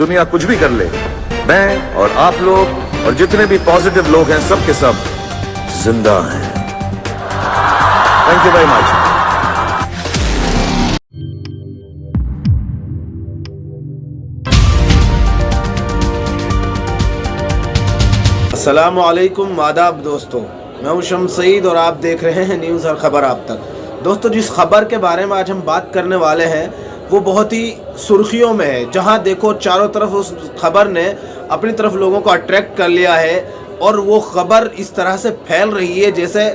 दुनिया कुछ भी कर ले, मैं और आप लोग और जितने भी पॉजिटिव लोग हैं सब के सब जिंदा हैं। Thank you very much. अस्सलामुअलैकुम, आदाब दोस्तों, मैं हूं शम्स सईद और आप देख रहे हैं न्यूज़ हर खबर आप तक। दोस्तों, जिस खबर के बारे में आज हम बात करने वाले हैं वो बहुत ही सुर्खियों में है। जहां देखो चारों तरफ उस खबर ने अपनी तरफ लोगों को अट्रैक्ट कर लिया है और वो खबर इस तरह से फैल रही है जैसे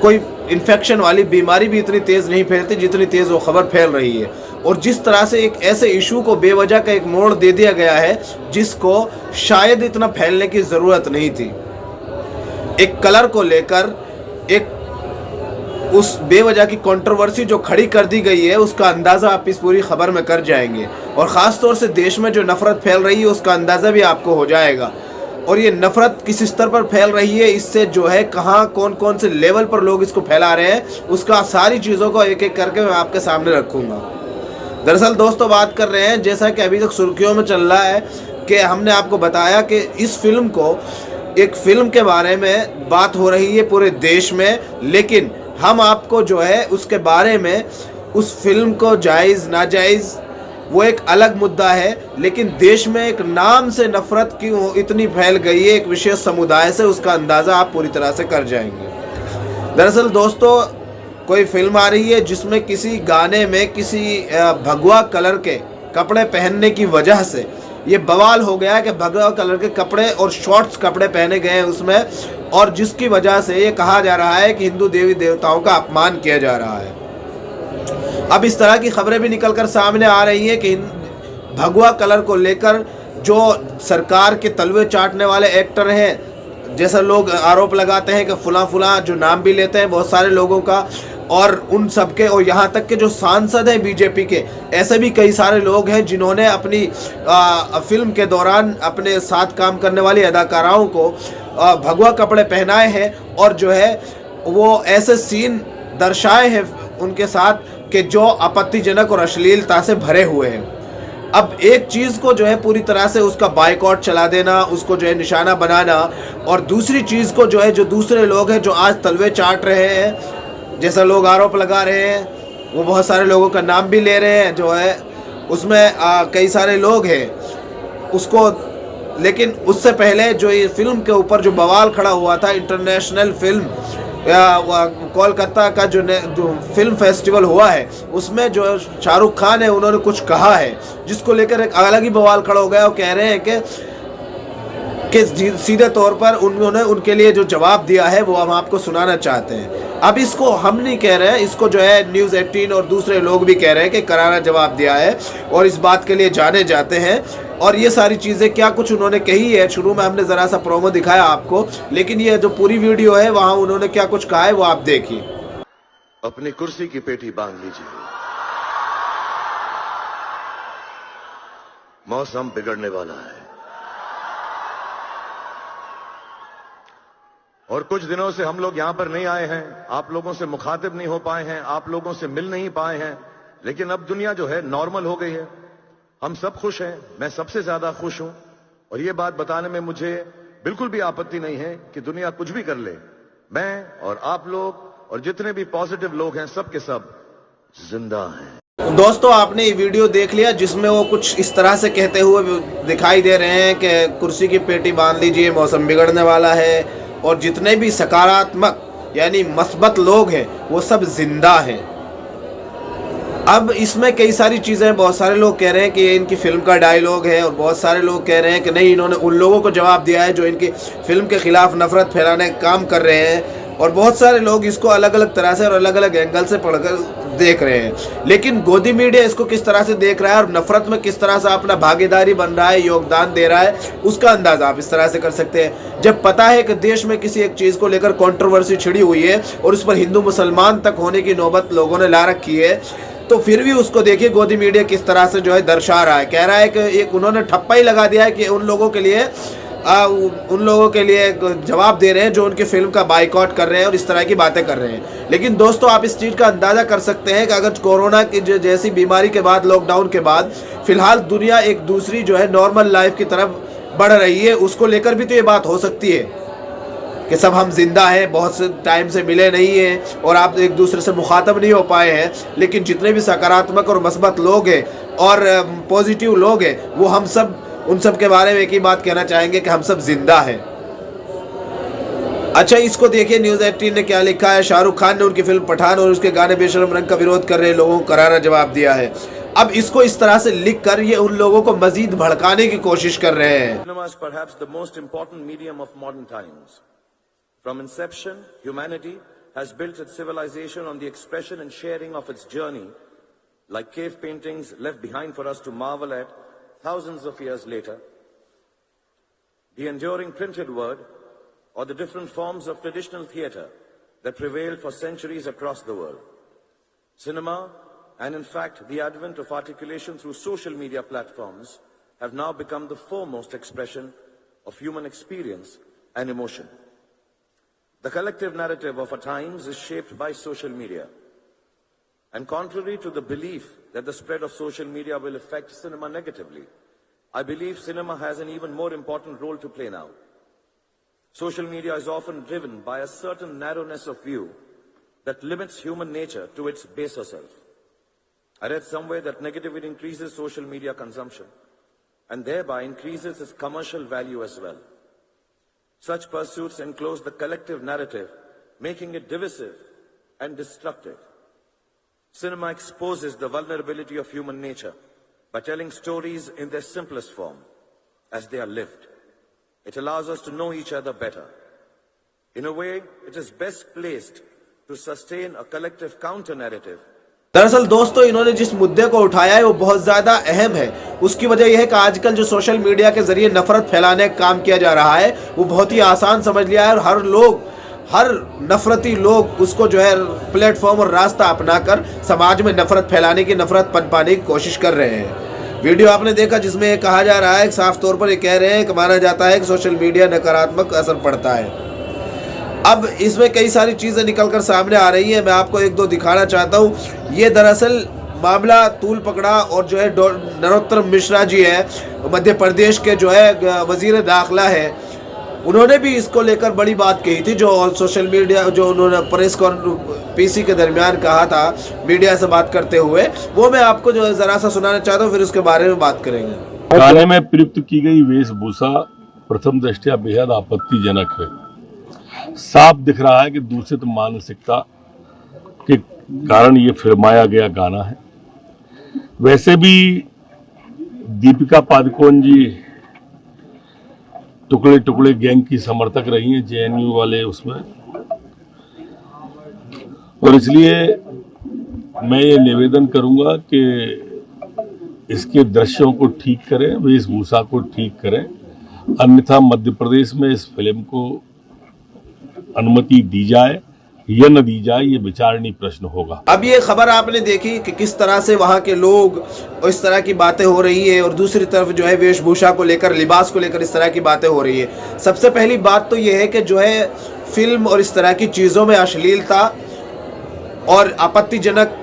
कोई इन्फेक्शन वाली बीमारी भी इतनी तेज़ नहीं फैलती जितनी तेज़ वो खबर फैल रही है। और जिस तरह से एक ऐसे इशू को बेवजह का एक मोड़ दे दिया गया है जिसको शायद इतना फैलने की ज़रूरत नहीं थी। एक कलर को लेकर एक उस बेवजह की कंट्रोवर्सी जो खड़ी कर दी गई है उसका अंदाज़ा आप इस पूरी खबर में कर जाएंगे। और ख़ास तौर से देश में जो नफ़रत फैल रही है उसका अंदाज़ा भी आपको हो जाएगा। और ये नफ़रत किस स्तर पर फैल रही है, इससे जो है कहाँ कौन कौन से लेवल पर लोग इसको फैला रहे हैं, उसका सारी चीज़ों को एक एक करके मैं आपके सामने रखूँगा। दरअसल दोस्तों, बात कर रहे हैं जैसा कि अभी तक सुर्खियों में चल रहा है कि हमने आपको बताया कि इस फिल्म को एक फ़िल्म के बारे में बात हो रही है पूरे देश में, लेकिन हम आपको जो है उसके बारे में उस फिल्म को जायज़ नाजायज़ वो एक अलग मुद्दा है, लेकिन देश में एक नाम से नफ़रत क्यों इतनी फैल गई है एक विशेष समुदाय से, उसका अंदाज़ा आप पूरी तरह से कर जाएंगे। दरअसल दोस्तों, कोई फिल्म आ रही है जिसमें किसी गाने में किसी भगवा कलर के कपड़े पहनने की वजह से ये बवाल हो गया कि भगवा कलर के कपड़े और शॉर्ट्स कपड़े पहने गए हैं उसमें, और जिसकी वजह से ये कहा जा रहा है कि हिंदू देवी देवताओं का अपमान किया जा रहा है। अब इस तरह की खबरें भी निकलकर सामने आ रही है कि भगवा कलर को लेकर जो सरकार के तलवे चाटने वाले एक्टर हैं, जैसा लोग आरोप लगाते हैं कि फुला जो नाम भी लेते हैं बहुत सारे लोगों का, और उन सब के, और यहाँ तक के जो सांसद हैं बीजेपी के, ऐसे भी कई सारे लोग हैं जिन्होंने अपनी फिल्म के दौरान अपने साथ काम करने वाली अदाकाराओं को भगवा कपड़े पहनाए हैं और जो है वो ऐसे सीन दर्शाए हैं उनके साथ कि जो आपत्तिजनक और अश्लीलता से भरे हुए हैं। अब एक चीज़ को जो है पूरी तरह से उसका बाइकआउट चला देना, उसको जो है निशाना बनाना, और दूसरी चीज़ को जो है जो दूसरे लोग हैं जो आज तलवे चाट रहे हैं, जैसा लोग आरोप लगा रहे हैं, वो बहुत सारे लोगों का नाम भी ले रहे हैं जो है उसमें कई सारे लोग हैं उसको। लेकिन उससे पहले जो ये फिल्म के ऊपर जो बवाल खड़ा हुआ था, इंटरनेशनल फिल्म कोलकाता का जो फिल्म फेस्टिवल हुआ है उसमें जो शाहरुख खान है उन्होंने कुछ कहा है जिसको लेकर एक अलग ही बवाल खड़ा हो गया। वो कह रहे हैं कि सीधे तौर पर उन्होंने उनके लिए जो जवाब दिया है वो हम आपको सुनाना चाहते हैं। अब इसको हम नहीं कह रहे हैं, इसको जो है न्यूज़ 18 और दूसरे लोग भी कह रहे हैं कि करारा जवाब दिया है और इस बात के लिए जाने जाते हैं। और ये सारी चीज़ें क्या कुछ उन्होंने कही है, शुरू में हमने ज़रा सा प्रोमो दिखाया आपको, लेकिन ये जो पूरी वीडियो है वहाँ उन्होंने क्या कुछ कहा है वो आप देखिए। अपनी कुर्सी की पेटी बांध लीजिए, मौसम बिगड़ने वाला है और कुछ दिनों से हम लोग यहां पर नहीं आए हैं, आप लोगों से मुखातिब नहीं हो पाए हैं, आप लोगों से मिल नहीं पाए हैं, लेकिन अब दुनिया जो है नॉर्मल हो गई है, हम सब खुश हैं, मैं सबसे ज्यादा खुश हूं। और ये बात बताने में मुझे बिल्कुल भी आपत्ति नहीं है कि दुनिया कुछ भी कर ले, मैं और आप लोग और जितने भी पॉजिटिव लोग हैं सब के सब जिंदा हैं। दोस्तों, आपने ये वीडियो देख लिया जिसमें वो कुछ इस तरह से कहते हुए दिखाई दे रहे हैं कि कुर्सी की पेटी बांध लीजिए, मौसम बिगड़ने वाला है, और जितने भी सकारात्मक यानी मस्बत लोग हैं वो सब जिंदा हैं। अब इसमें कई सारी चीज़ें, बहुत सारे लोग कह रहे हैं कि ये इनकी फिल्म का डायलॉग है, और बहुत सारे लोग कह रहे हैं कि नहीं, इन्होंने उन लोगों को जवाब दिया है जो इनकी फिल्म के खिलाफ नफरत फैलाने का काम कर रहे हैं, और बहुत सारे लोग इसको अलग अलग तरह से और अलग अलग एंगल से पढ़कर देख रहे हैं। लेकिन गोदी मीडिया इसको किस तरह से देख रहा है और नफरत में किस तरह से अपना भागीदारी बन रहा है, योगदान दे रहा है, उसका अंदाजा आप इस तरह से कर सकते हैं। जब पता है कि देश में किसी एक चीज़ को लेकर कंट्रोवर्सी छिड़ी हुई है और उस पर हिंदू मुसलमान तक होने की नौबत लोगों ने ला रखी है, तो फिर भी उसको देखिए गोदी मीडिया किस तरह से जो है दर्शा रहा है। कह रहा है कि एक उन्होंने ठप्पा ही लगा दिया है कि उन लोगों के लिए उन लोगों के लिए जवाब दे रहे हैं जो उनकी फिल्म का बाइकआउट कर रहे हैं और इस तरह की बातें कर रहे हैं। लेकिन दोस्तों, आप इस चीज़ का अंदाज़ा कर सकते हैं कि अगर कोरोना की जैसी बीमारी के बाद, लॉकडाउन के बाद फिलहाल दुनिया एक दूसरी जो है नॉर्मल लाइफ की तरफ बढ़ रही है, उसको लेकर भी तो ये बात हो सकती है कि सब हम जिंदा हैं, बहुत से टाइम से मिले नहीं हैं और आप एक दूसरे से मुखातब नहीं हो पाए हैं, लेकिन जितने भी सकारात्मक और मस्बत लोग हैं और पॉजिटिव लोग हैं, वो हम सब उन सब के बारे में एक ही बात कहना चाहेंगे कि हम सब जिंदा हैं। अच्छा, इसको देखिए न्यूज़ 18 ने क्या लिखा है। शाहरुख खान ने उनकी फिल्म पठान और उसके गाने बेशरम रंग का विरोध कर रहे लोगों को करारा जवाब दिया है। अब इसको इस तरह से लिख कर ये उन लोगों को मजीद भड़काने की कोशिश कर रहे हैं। From inception, humanity has built its civilization on the expression and sharing of its journey, like cave paintings left behind for us to marvel at thousands of years later. The enduring printed word, or the different forms of traditional theatre that prevailed for centuries across the world. Cinema, and in fact the advent of articulation through social media platforms, have now become the foremost expression of human experience and emotion. The collective narrative of our times is shaped by social media. And contrary to the belief that the spread of social media will affect cinema negatively, I believe cinema has an even more important role to play now. Social media is often driven by a certain narrowness of view that limits human nature to its baser self. I read somewhere that negativity increases social media consumption and thereby increases its commercial value as well. Such pursuits enclose the collective narrative, making it divisive and destructive. Cinema exposes the vulnerability of human nature by telling stories in their simplest form, as they are lived. It allows us to know each other better. In a way, it is best placed to sustain a collective counter-narrative. दरअसल दोस्तों, इन्होंने जिस मुद्दे को उठाया है वो बहुत ज़्यादा अहम है। उसकी वजह यह है कि आजकल जो सोशल मीडिया के ज़रिए नफ़रत फैलाने का काम किया जा रहा है वो बहुत ही आसान समझ लिया है और हर नफरती लोग उसको जो है प्लेटफॉर्म और रास्ता अपनाकर समाज में नफ़रत फैलाने की, नफ़रत पनपाने की कोशिश कर रहे हैं। वीडियो आपने देखा जिसमें ये कहा जा रहा है, साफ तौर पर ये कह रहे हैं कि माना जाता है कि सोशल मीडिया नकारात्मक असर पड़ता है। अब इसमें कई सारी चीज़ें निकलकर सामने आ रही हैं, मैं आपको एक दो दिखाना चाहता हूँ। ये दरअसल मामला तूल पकड़ा और जो है नरोत्तम मिश्रा जी है, मध्य प्रदेश के जो है वजीर दाखिला है, उन्होंने भी इसको लेकर बड़ी बात कही थी। जो सोशल मीडिया, जो उन्होंने प्रेस पीसी के दरमियान कहा था मीडिया से बात करते हुए, वो मैं आपको जो है ज़रा सा सुनाना चाहता हूँ, फिर उसके बारे में बात करेंगे। गाने में प्रयुक्त की गई वेशभूषा प्रथम दृष्टया बेहद आपत्तिजनक है। साफ दिख रहा है कि दूषित मानसिकता के कारण ये फिल्माया गया गाना है। वैसे भी दीपिका पादुकोण जी टुकड़े टुकड़े गैंग की समर्थक रही हैं, जेएनयू वाले उसमें, और इसलिए मैं ये निवेदन करूंगा कि इसके दृश्यों को ठीक करें, वेशभूषा को ठीक करें, अन्यथा मध्य प्रदेश में इस फिल्म को अनुमति दी जाए या न दी जाए, ये विचारणीय प्रश्न होगा। अब ये खबर आपने देखी कि किस तरह से वहाँ के लोग इस तरह की बातें हो रही है और दूसरी तरफ जो है वेशभूषा को लेकर, लिबास को लेकर इस तरह की बातें हो रही है। सबसे पहली बात तो ये है कि जो है फिल्म और इस तरह की चीज़ों में अश्लीलता और आपत्तिजनक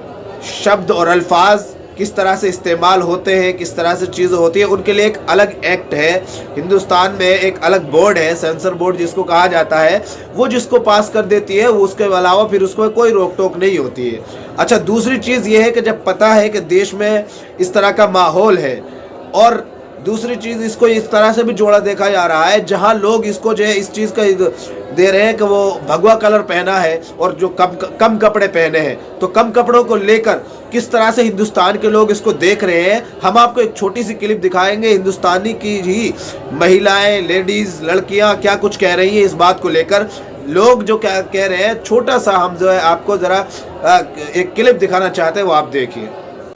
शब्द और अल्फाज किस तरह से इस्तेमाल होते हैं, किस तरह से चीज़ें होती है, उनके लिए एक अलग एक्ट है। हिंदुस्तान में एक अलग बोर्ड है, सेंसर बोर्ड जिसको कहा जाता है, वो जिसको पास कर देती है, वो उसके अलावा फिर उसको कोई रोक टोक नहीं होती है। अच्छा, दूसरी चीज़ ये है कि जब पता है कि देश में इस तरह का माहौल है, और दूसरी चीज़ इसको इस तरह से भी जोड़ा देखा जा रहा है जहां लोग इसको जो है इस चीज़ का दे रहे हैं कि वो भगवा कलर पहना है और जो कम कपड़े पहने हैं, तो कम कपड़ों को लेकर किस तरह से हिंदुस्तान के लोग इसको देख रहे हैं। हम आपको एक छोटी सी क्लिप दिखाएंगे, हिंदुस्तानी की ही महिलाएं, लेडीज़, लड़कियां क्या कुछ कह रही हैं इस बात को लेकर। लोग जो क्या कह रहे हैं, छोटा सा हम जो है आपको ज़रा एक क्लिप दिखाना चाहते हैं, वो आप देखिए।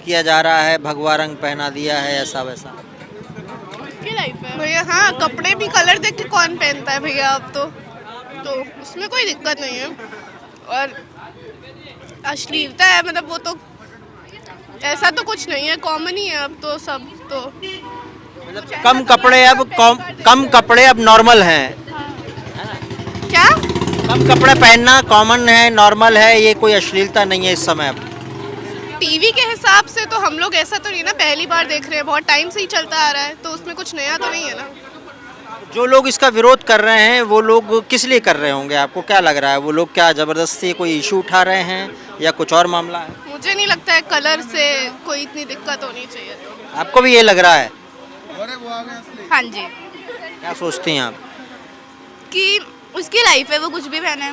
किया जा रहा है, भगवा रंग पहना दिया है, ऐसा वैसा भैया। हाँ, कपड़े भी कलर देख के कौन पहनता है भैया, अब तो उसमें कोई दिक्कत नहीं है। और अश्लीलता है, मतलब वो तो ऐसा तो कुछ नहीं है, कॉमन ही है अब तो सब। तो कम कपड़े अब कम कपड़े अब नॉर्मल हैं। क्या? कम कपड़े पहनना कॉमन है, नॉर्मल है, ये कोई अश्लीलता नहीं है इस समय अब। टीवी के हिसाब से तो हम लोग ऐसा तो नहीं ना, पहली बार देख रहे हैं, बहुत टाइम से ही चलता आ रहा है, तो उसमें कुछ नया तो नहीं है ना। जो लोग इसका विरोध कर रहे हैं वो लोग किस लिए कर रहे होंगे, आपको क्या लग रहा है? वो लोग क्या ज़बरदस्ती कोई इशू उठा रहे हैं या कुछ और मामला है? मुझे नहीं लगता है कलर से कोई इतनी दिक्कत होनी चाहिए। आपको भी ये लग रहा है? हाँ जी, क्या सोचती हैं आप? कि उसकी लाइफ है, वो कुछ भी पहने।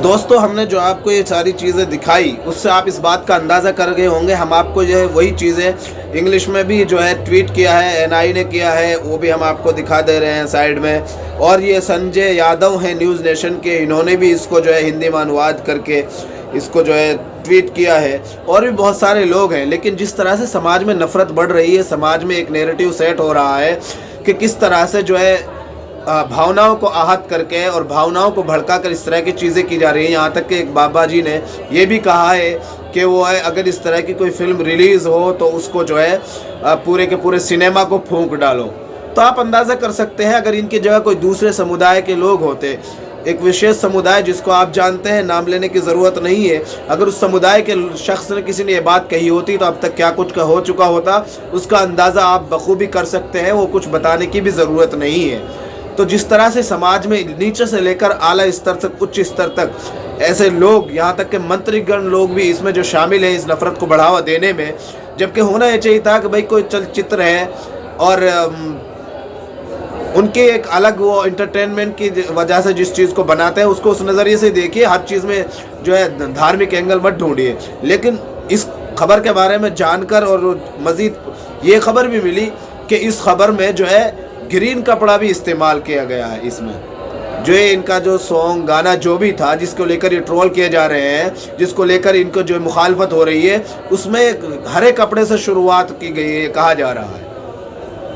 दोस्तों, हमने जो आपको ये सारी चीज़ें दिखाई उससे आप इस बात का अंदाज़ा कर गए होंगे। हम आपको जो है वही चीज़ें इंग्लिश में भी जो है ट्वीट किया है, एनआई ने किया है, वो भी हम आपको दिखा दे रहे हैं साइड में। और ये संजय यादव हैं न्यूज़ नेशन के, इन्होंने भी इसको जो है हिंदी में अनुवाद करके इसको जो है ट्वीट किया है। और भी बहुत सारे लोग हैं। लेकिन जिस तरह से समाज में नफ़रत बढ़ रही है, समाज में एक नैरेटिव सेट हो रहा है कि किस तरह से जो है भावनाओं को आहत करके और भावनाओं को भड़का कर इस तरह की चीज़ें की जा रही हैं। यहाँ तक कि एक बाबा जी ने ये भी कहा है कि वो है अगर इस तरह की कोई फिल्म रिलीज़ हो तो उसको जो है पूरे के पूरे सिनेमा को फूंक डालो। तो आप अंदाज़ा कर सकते हैं अगर इनकी जगह कोई दूसरे समुदाय के लोग होते, एक विशेष समुदाय जिसको आप जानते हैं, नाम लेने की ज़रूरत नहीं है, अगर उस समुदाय के शख्स ने किसी ने ये बात कही होती तो अब तक क्या कुछ का हो चुका होता, उसका अंदाज़ा आप बखूबी कर सकते हैं। वो कुछ बताने की भी ज़रूरत नहीं है। तो जिस तरह से समाज में नीचे से लेकर आला स्तर तक, उच्च स्तर तक ऐसे लोग, यहाँ तक के मंत्रीगण लोग भी इसमें जो शामिल हैं इस नफ़रत को बढ़ावा देने में, जबकि होना ये चाहिए था कि भाई कोई चलचित्र है और उनके एक अलग वो एंटरटेनमेंट की वजह से जिस चीज़ को बनाते हैं उसको उस नज़रिए से देखिए, हर चीज़ में जो है धार्मिक एंगल मत ढूंढिए। लेकिन इस खबर के बारे में जानकर और मज़ीद ये खबर भी मिली कि इस खबर में जो है ग्रीन कपड़ा भी इस्तेमाल किया गया है। इसमें जो है इनका जो सॉन्ग गाना जो भी था जिसको लेकर ये ट्रोल किए जा रहे हैं, जिसको लेकर इनको जो मुखालफत हो रही है, उसमें हरे कपड़े से शुरुआत की गई है कहा जा रहा है।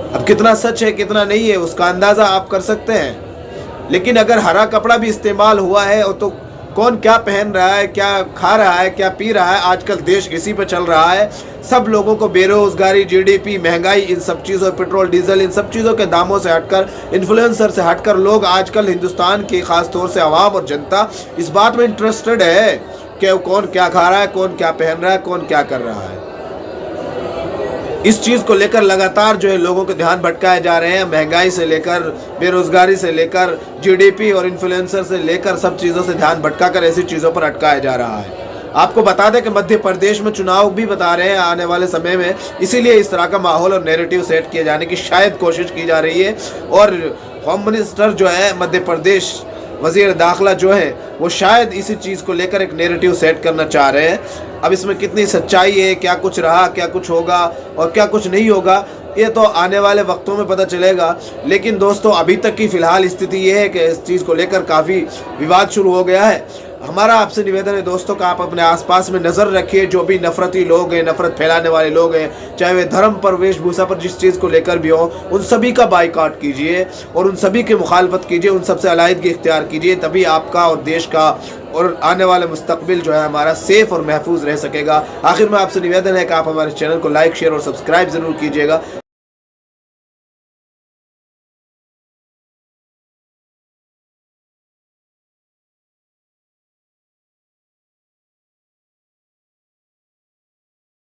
अब कितना सच है कितना नहीं है उसका अंदाज़ा आप कर सकते हैं। लेकिन अगर हरा कपड़ा भी इस्तेमाल हुआ है तो कौन क्या पहन रहा है, क्या खा रहा है, क्या पी रहा है, आजकल देश इसी पे चल रहा है। सब लोगों को बेरोजगारी, जीडीपी, महंगाई, इन सब चीज़ों, पेट्रोल डीजल, इन सब चीज़ों के दामों से हटकर, इन्फ्लुएंसर से हटकर लोग आजकल हिंदुस्तान की खास तौर से आवाम और जनता इस बात में इंटरेस्टेड है कि कौन क्या खा रहा है, कौन क्या पहन रहा है, कौन क्या कर रहा है। इस चीज़ को लेकर लगातार जो है लोगों के ध्यान भटकाए जा रहे हैं। महंगाई से लेकर, बेरोजगारी से लेकर, जीडीपी और इन्फ्लुएंसर से लेकर सब चीज़ों से ध्यान भटकाकर ऐसी चीज़ों पर अटकाया जा रहा है। आपको बता दें कि मध्य प्रदेश में चुनाव भी बता रहे हैं आने वाले समय में, इसीलिए इस तरह का माहौल और नैरेटिव सेट किए जाने की शायद कोशिश की जा रही है। और होम मिनिस्टर जो है मध्य प्रदेश, वज़ीर दाखिला जो है, वो शायद इसी चीज़ को लेकर एक नैरेटिव सेट करना चाह रहे हैं। अब इसमें कितनी सच्चाई है, क्या कुछ रहा, क्या कुछ होगा और क्या कुछ नहीं होगा, ये तो आने वाले वक्तों में पता चलेगा। लेकिन दोस्तों, अभी तक की फ़िलहाल स्थिति ये है कि इस चीज़ को लेकर काफ़ी विवाद शुरू हो गया है। हमारा आपसे निवेदन है दोस्तों कि आप अपने आसपास में नज़र रखिए। जो भी नफरती लोग हैं, नफरत फैलाने वाले लोग हैं, चाहे वे धर्म पर, वेशभूषा पर, जिस चीज़ को लेकर भी हो, उन सभी का बाइकआउट कीजिए और उन सभी की मुखालफत कीजिए, उन सबसे अलहदगी इख्तियार कीजिए। तभी आपका और देश का और आने वाले मुस्तकबिल जो है हमारा सेफ और महफूज रह सकेगा। आखिर में आपसे निवेदन है कि आप हमारे चैनल को लाइक, शेयर और सब्सक्राइब ज़रूर कीजिएगा।